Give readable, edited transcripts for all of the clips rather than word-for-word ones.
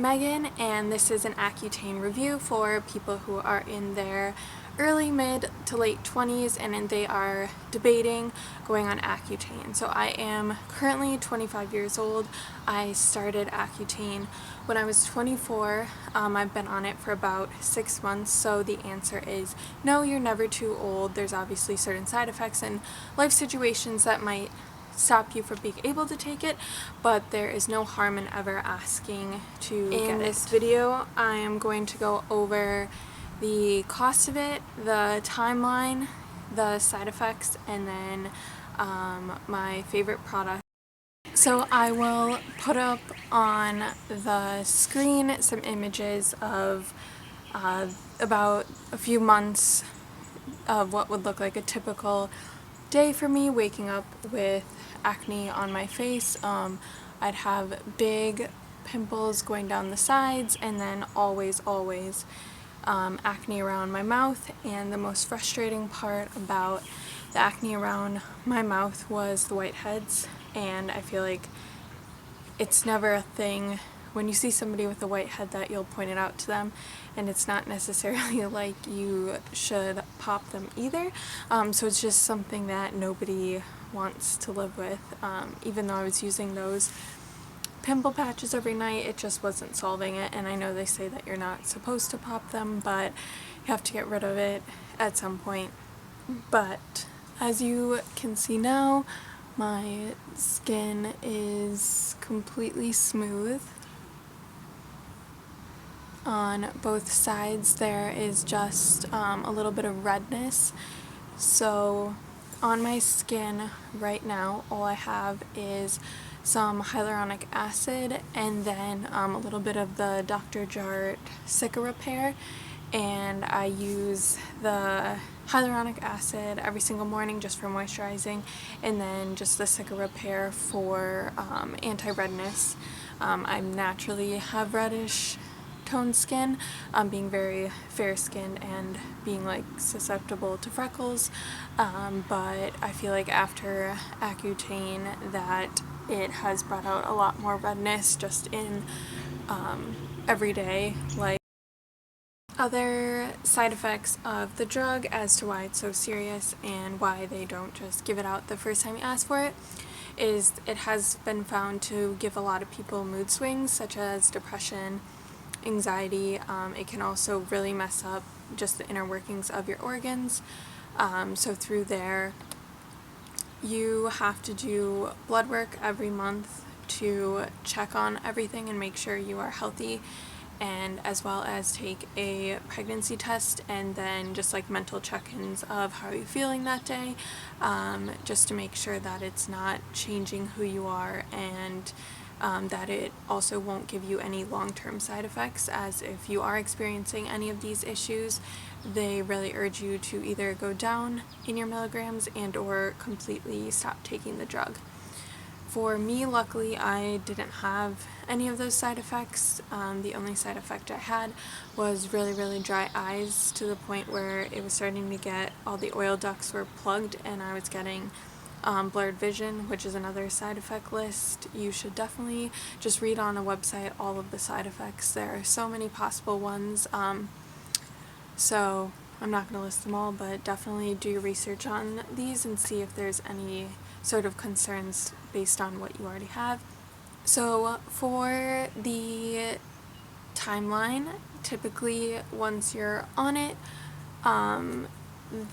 Megan, and this is an Accutane review for people who are in their early, mid to late 20s and they are debating going on Accutane. So I am currently 25 years old. I started Accutane when I was 24. I've been on it for about 6 months, so the answer is no, you're never too old. There's obviously certain side effects and life situations that might stop you from being able to take it, but there is no harm in ever asking to get it. In this video, I am going to go over the cost of it, the timeline, the side effects, and then my favorite product. So I will put up on the screen some images of about a few months of what would look like a typical day for me waking up with acne on my face. I'd have big pimples going down the sides and then always acne around my mouth, and the most frustrating part about the acne around my mouth was the whiteheads, and I feel like it's never a thing when you see somebody with a whitehead that you'll point it out to them, and it's not necessarily like you should pop them either. So it's just something that nobody wants to live with. Even though I was using those pimple patches every night, it just wasn't solving it, and I know they say that you're not supposed to pop them, but you have to get rid of it at some point. But as you can see now, my skin is completely smooth. On both sides there is just a little bit of redness. So on my skin right now, all I have is some hyaluronic acid and then a little bit of the Dr. Jart Cica Repair, and I use the hyaluronic acid every single morning just for moisturizing, and then just the Cica Repair for anti-redness. I naturally have reddish toned skin, being very fair skinned and being like susceptible to freckles, but I feel like after Accutane that it has brought out a lot more redness just in everyday life. Other side effects of the drug as to why it's so serious and why they don't just give it out the first time you ask for it is it has been found to give a lot of people mood swings such as depression, anxiety. It can also really mess up just the inner workings of your organs. So through there, you have to do blood work every month to check on everything and make sure you are healthy, and as well as take a pregnancy test and then just like mental check-ins of how you're feeling that day, just to make sure that it's not changing who you are, and that it also won't give you any long-term side effects, as if you are experiencing any of these issues, they really urge you to either go down in your milligrams and or completely stop taking the drug. For me, luckily, I didn't have any of those side effects. The only side effect I had was really dry eyes, to the point where it was starting to get, all the oil ducts were plugged and I was getting blurred vision, which is another side effect list. You should definitely just read on a website all of the side effects. There are so many possible ones, so I'm not going to list them all, but definitely do your research on these and see if there's any sort of concerns based on what you already have. So for the timeline, typically once you're on it,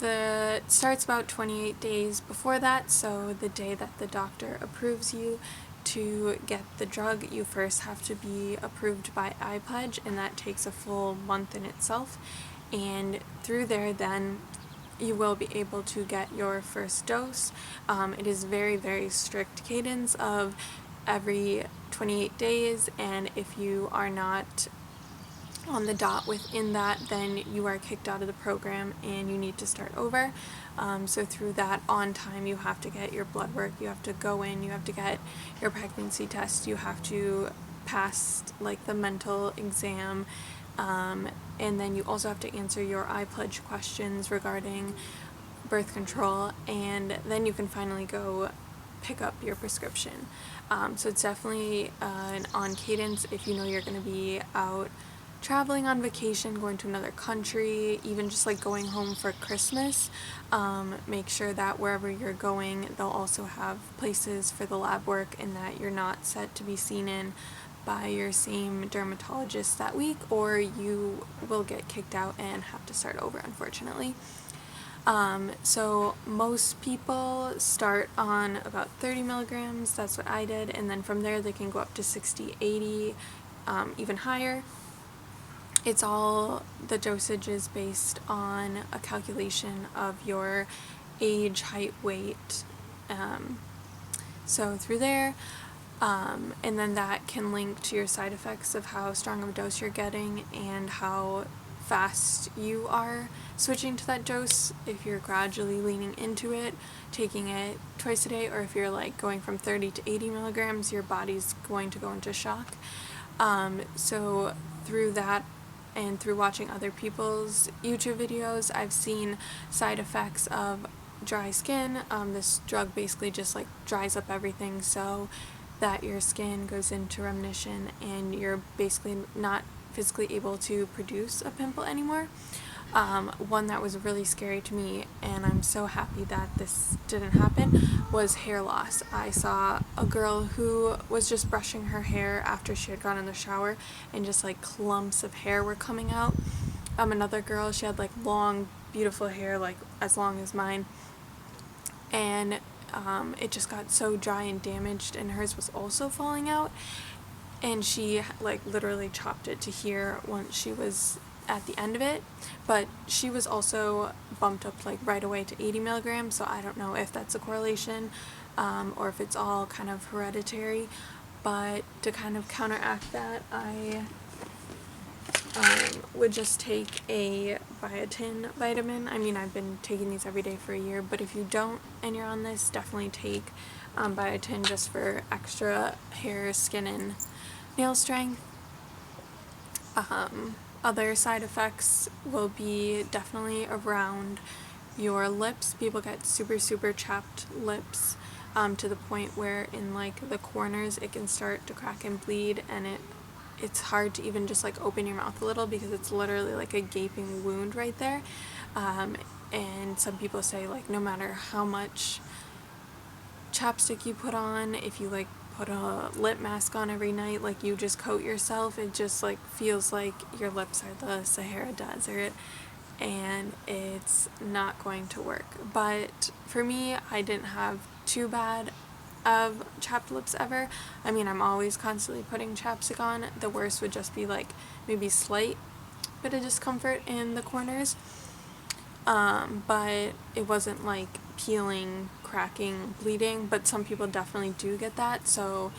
it starts about 28 days before that. So the day that the doctor approves you to get the drug, you first have to be approved by iPledge, and that takes a full month in itself. And through there, then you will be able to get your first dose. It is very strict cadence of every 28 days, and if you are not on the dot within that, then you are kicked out of the program and you need to start over. So through that on time, you have to get your blood work, you have to go in, you have to get your pregnancy test, you have to pass like the mental exam, and then you also have to answer your iPledge questions regarding birth control, and then you can finally go pick up your prescription. So it's definitely on cadence if you know you're going to be out traveling on vacation, going to another country, even just like going home for Christmas. Make sure that wherever you're going, they'll also have places for the lab work and that you're not set to be seen in by your same dermatologist that week, or you will get kicked out and have to start over, unfortunately. So most people start on about 30 milligrams, that's what I did, and then from there they can go up to 60, 80, even higher. It's all, the dosage is based on a calculation of your age, height, weight, so through there, and then that can link to your side effects of how strong of a dose you're getting and how fast you are switching to that dose. If you're gradually leaning into it, taking it twice a day, or if you're like going from 30 to 80 milligrams, your body's going to go into shock. So through that and through watching other people's YouTube videos, I've seen side effects of dry skin. This drug basically just like dries up everything so that your skin goes into remission and you're basically not physically able to produce a pimple anymore. One that was really scary to me, and I'm so happy that this didn't happen, was hair loss. I saw a girl who was just brushing her hair after she had gone in the shower and just like clumps of hair were coming out. Another girl, she had like long, beautiful hair, like as long as mine, and it just got so dry and damaged, and hers was also falling out, and she like literally chopped it to here once she was at the end of it. But she was also bumped up like right away to 80 milligrams, so I don't know if that's a correlation or if it's all kind of hereditary. But to kind of counteract that, I would just take a biotin vitamin. I mean, I've been taking these every day for a year, but if you don't and you're on this, definitely take biotin just for extra hair, skin, and nail strength. Other side effects will be definitely around your lips. People get super chapped lips to the point where in like the corners it can start to crack and bleed, and it's hard to even just like open your mouth a little because it's literally like a gaping wound right there. And some people say like no matter how much chapstick you put on, if you like put a lip mask on every night, like you just coat yourself, it just like feels like your lips are the Sahara Desert, and it's not going to work. But for me, I didn't have too bad of chapped lips ever. I mean, I'm always constantly putting chapstick on. The worst would just be like maybe slight bit of discomfort in the corners, but it wasn't like peeling, cracking, bleeding, but some people definitely do get that. So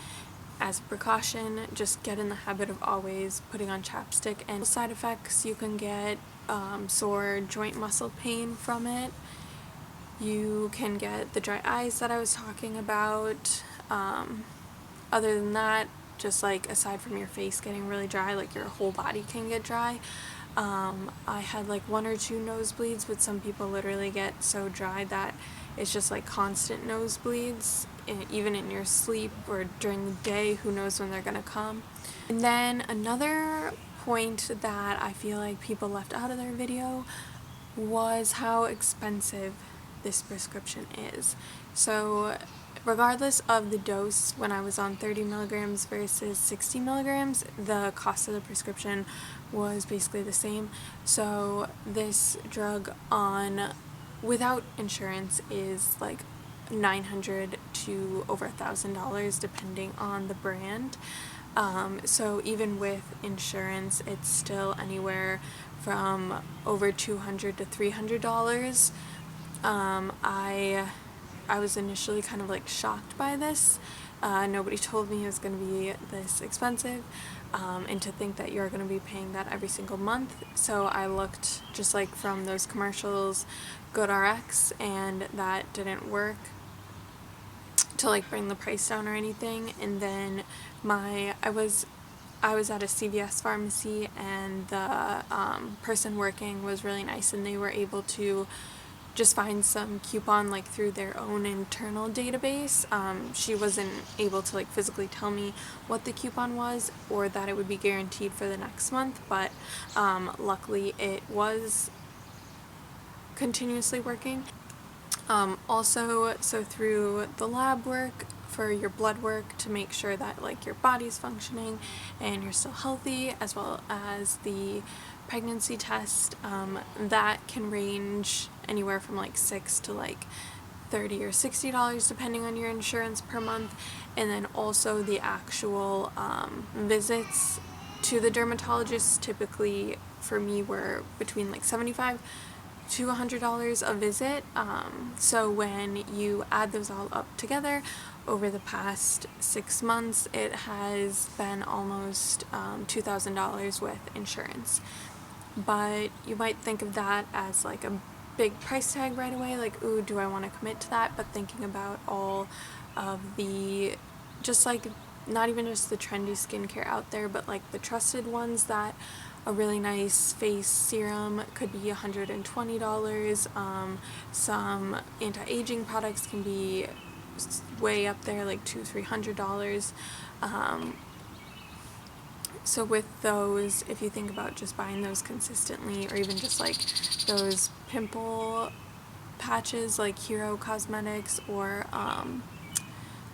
as a precaution, just get in the habit of always putting on chapstick. And side effects, you can get sore joint muscle pain from it. You can get the dry eyes that I was talking about. Other than that, just like aside from your face getting really dry, like your whole body can get dry. I had like 1 or 2 nosebleeds, but some people literally get so dry that it's just like constant nosebleeds, even in your sleep or during the day. Who knows when they're gonna come. And then another point that I feel like people left out of their video was how expensive this prescription is. So regardless of the dose, when I was on 30 milligrams versus 60 milligrams, the cost of the prescription was basically the same. So this drug without insurance is like $900 to over $1,000 depending on the brand. So even with insurance, it's still anywhere from over $200 to $300. I was initially kind of like shocked by this. Nobody told me it was going to be this expensive, and to think that you're going to be paying that every single month. So I looked just like from those commercials, GoodRx, and that didn't work to like bring the price down or anything. And then I was at a CVS pharmacy, and the person working was really nice, and they were able to just find some coupon like through their own internal database. She wasn't able to like physically tell me what the coupon was or that it would be guaranteed for the next month, but luckily it was continuously working. Also, so through the lab work for your blood work to make sure that like your body's functioning and you're still healthy, as well as the pregnancy test, that can range anywhere from like $6 to like $30 or $60 depending on your insurance per month. And then also the actual visits to the dermatologist typically for me were between like $75 to $100 a visit. So when you add those all up together over the past 6 months, it has been almost $2,000 with insurance. But you might think of that as like a big price tag right away, like, ooh, do I want to commit to that? But thinking about all of the, just like, not even just the trendy skincare out there, but like the trusted ones, that a really nice face serum could be $120. Some anti-aging products can be way up there, like $200-300. So with those, if you think about just buying those consistently, or even just like those pimple patches like Hero Cosmetics, or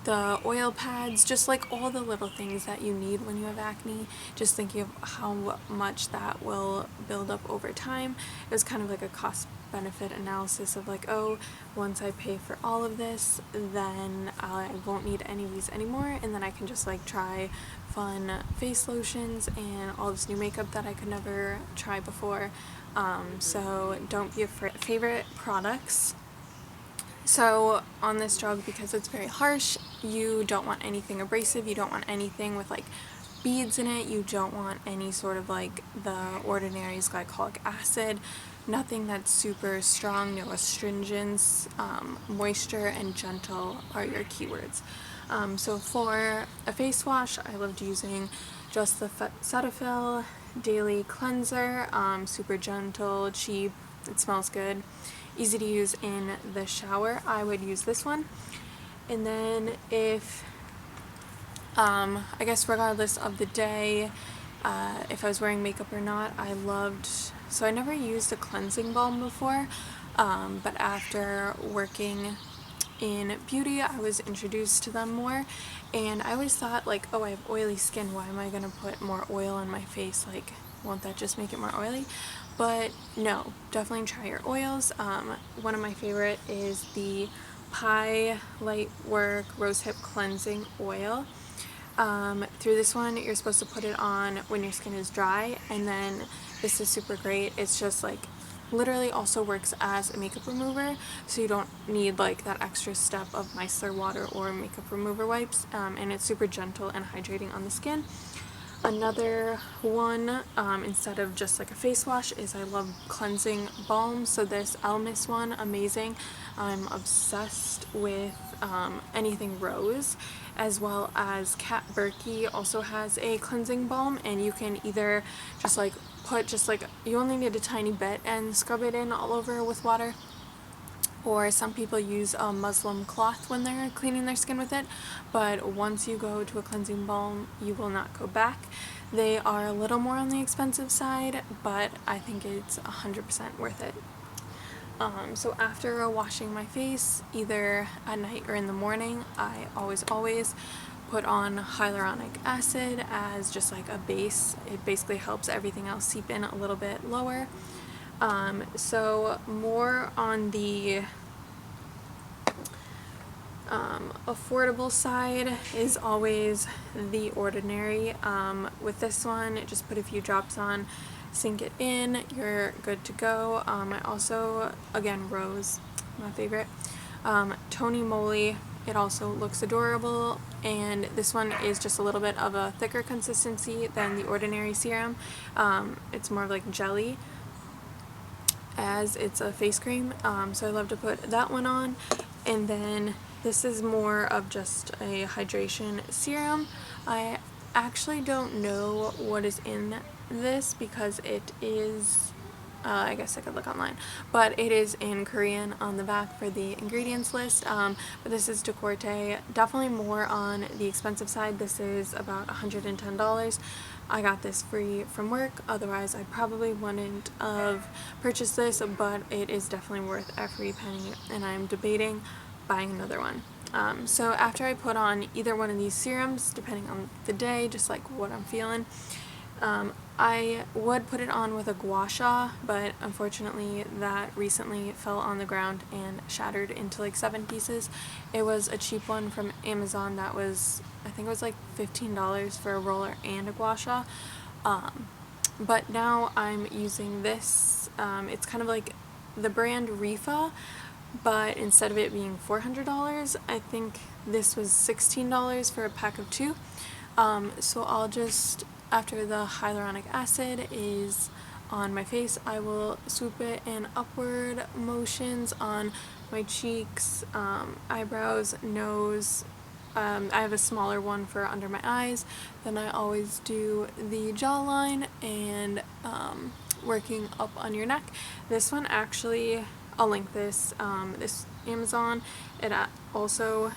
the oil pads, just like all the little things that you need when you have acne, just thinking of how much that will build up over time. It was kind of like a cost benefit analysis of like, oh, once I pay for all of this, then I won't need any of these anymore, and then I can just like try fun face lotions and all this new makeup that I could never try before. So don't be afraid. Favorite products. So on this drug, because it's very harsh, you don't want anything abrasive, you don't want anything with like beads in it, you don't want any sort of like the Ordinary's glycolic acid, nothing that's super strong, no astringents. Moisture and gentle are your keywords. So for a face wash, I loved using just the Cetaphil Daily Cleanser, super gentle, cheap, it smells good, easy to use in the shower. I would use this one. And then if, I guess regardless of the day, if I was wearing makeup or not, I loved, so I never used a cleansing balm before, but after working in beauty, I was introduced to them more, and I always thought like, oh, I have oily skin, why am I gonna put more oil on my face, like, won't that just make it more oily? But no, definitely try your oils. One of my favorite is the Pi Light Work Rosehip Cleansing Oil. Through this one, you're supposed to put it on when your skin is dry, and then this is super great. It's just like literally also works as a makeup remover, so you don't need like that extra step of micellar water or makeup remover wipes, and it's super gentle and hydrating on the skin. Another one, instead of just like a face wash, is I love cleansing balms. So this Elmis one, amazing. I'm obsessed with anything rose, as well as Kat Berkey also has a cleansing balm, and you can either just like put you only need a tiny bit and scrub it in all over with water, or some people use a muslin cloth when they're cleaning their skin with it, but once you go to a cleansing balm, you will not go back. They are a little more on the expensive side, but I think it's 100% worth it. So after washing my face, either at night or in the morning, I always put on hyaluronic acid as just like a base. It basically helps everything else seep in a little bit lower. So more on the affordable side is always The Ordinary. With this one, just put a few drops on, sink it in, you're good to go. I also, again, Rose, my favorite. Tony Moly, it also looks adorable, and this one is just a little bit of a thicker consistency than The Ordinary serum. It's more like jelly, as it's a face cream, so I love to put that one on. And then this is more of just a hydration serum. I actually don't know what is in this because it is I guess I could look online, but it is in Korean on the back for the ingredients list. But this is Decorte, definitely more on the expensive side. This is about $110. I got this free from work, otherwise I probably wouldn't have purchased this, but it is definitely worth every penny, and I'm debating buying another one. So after I put on either one of these serums, depending on the day, just like what I'm feeling, I would put it on with a gua sha, but unfortunately that recently fell on the ground and shattered into like 7 pieces. It was a cheap one from Amazon that was, I think it was like $15 for a roller and a gua sha. But now I'm using this. It's kind of like the brand Rifa, but instead of it being $400, I think this was $16 for a pack of 2. So I'll just, after the hyaluronic acid is on my face, I will swoop it in upward motions on my cheeks, eyebrows, nose. I have a smaller one for under my eyes. Then I always do the jawline and working up on your neck. This one actually, I'll link this, this Amazon, it also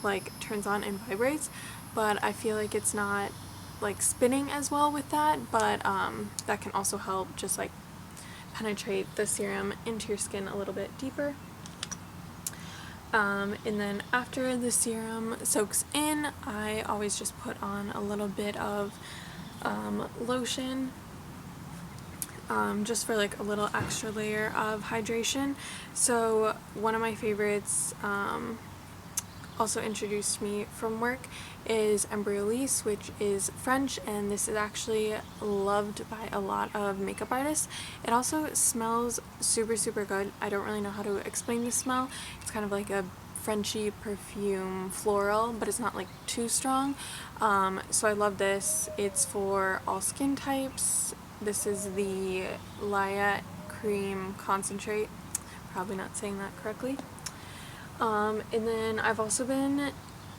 like turns on and vibrates, but I feel like it's not like spinning as well with that, but that can also help just like penetrate the serum into your skin a little bit deeper. And then after the serum soaks in, I always just put on a little bit of lotion, just for like a little extra layer of hydration. So one of my favorites, also introduced me from work, is Embryolisse, which is French, and this is actually loved by a lot of makeup artists. It also smells super good. I don't really know how to explain the smell. It's kind of like a Frenchy perfume, floral, but it's not like too strong. So I love this. It's for all skin types. This is the Liat Cream Concentrate. Probably not saying that correctly. And then I've also been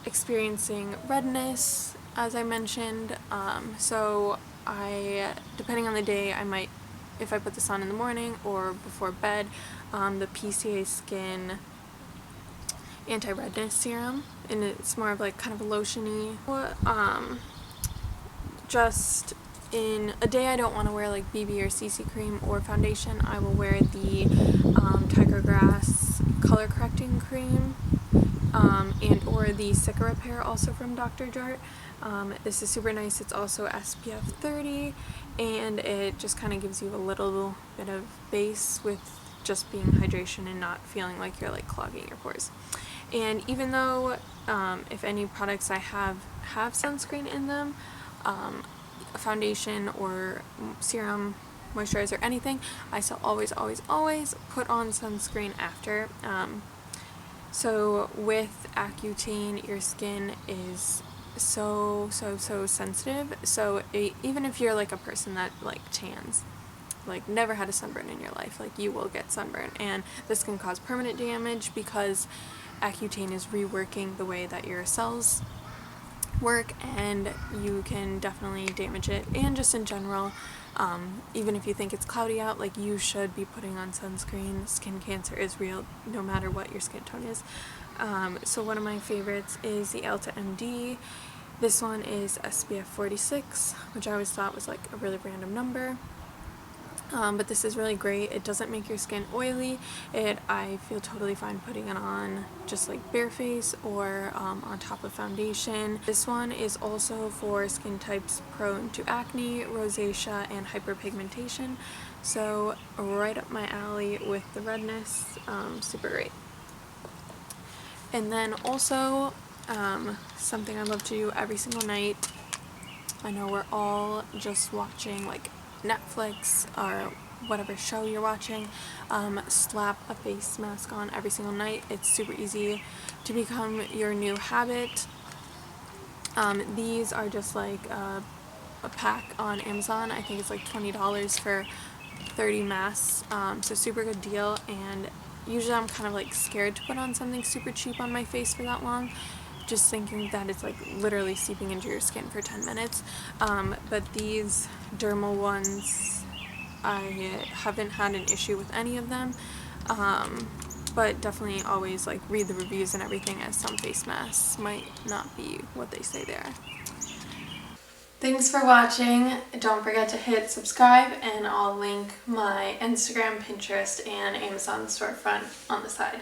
experiencing redness, as I mentioned, so depending on the day, I might, if I put this on in the morning or before bed, the PCA Skin anti-redness serum, and it's more of like kind of a lotion-y. Just in a day I don't want to wear like BB or CC cream or foundation, I will wear the Tiger Grass color correcting cream, and or the Cica Repair, also from Dr. Jart. This is super nice. It's also SPF 30, and it just kind of gives you a little bit of base with just being hydration and not feeling like you're like clogging your pores. And even though if any products I have sunscreen in them, a foundation or serum, moisturizer, anything, I still always put on sunscreen after. So with Accutane, your skin is so sensitive, so even if you're like a person that like tans, like never had a sunburn in your life, like you will get sunburn, and this can cause permanent damage because Accutane is reworking the way that your cells work, and you can definitely damage it. And just in general, even if you think it's cloudy out, like you should be putting on sunscreen. Skin cancer is real no matter what your skin tone is. So one of my favorites is the Elta MD. This one is SPF 46, which I always thought was like a really random number. But this is really great. It doesn't make your skin oily. I feel totally fine putting it on just like bare face or on top of foundation. This one is also for skin types prone to acne, rosacea, and hyperpigmentation. So right up my alley with the redness. Super great. And then also something I love to do every single night. I know we're all just watching like Netflix or whatever show you're watching, slap a face mask on every single night. It's super easy to become your new habit. These are just like a pack on Amazon. I think it's like $20 for 30 masks, so super good deal. And usually I'm kind of like scared to put on something super cheap on my face for that long, just thinking that it's like literally seeping into your skin for 10 minutes. But these dermal ones I haven't had an issue with any of them. But definitely always like read the reviews and everything, as some face masks might not be what they say they are. Thanks for watching. Don't forget to hit subscribe, and I'll link my Instagram, Pinterest, and Amazon storefront on the side.